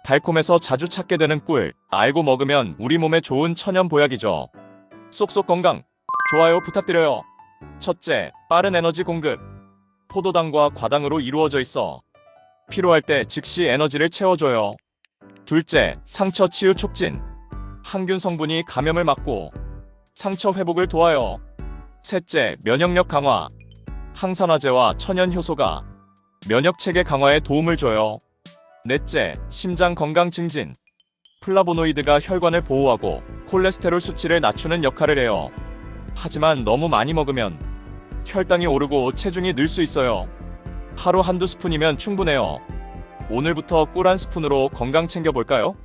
달콤해서 자주 찾게 되는 꿀, 알고 먹으면 우리 몸에 좋은 천연 보약이죠. 쏙쏙 건강, 좋아요 부탁드려요. 첫째, 빠른 에너지 공급. 포도당과 과당으로 이루어져 있어 필요할 때 즉시 에너지를 채워줘요. 둘째, 상처 치유 촉진. 항균 성분이 감염을 막고 상처 회복을 도와요. 셋째, 면역력 강화. 항산화제와 천연 효소가 면역 체계 강화에 도움을 줘요. 넷째, 심장 건강 증진. 플라보노이드가 혈관을 보호하고 콜레스테롤 수치를 낮추는 역할을 해요. 하지만 너무 많이 먹으면 혈당이 오르고 체중이 늘 수 있어요. 하루 한두 스푼이면 충분해요. 오늘부터 꿀 한 스푼으로 건강 챙겨볼까요?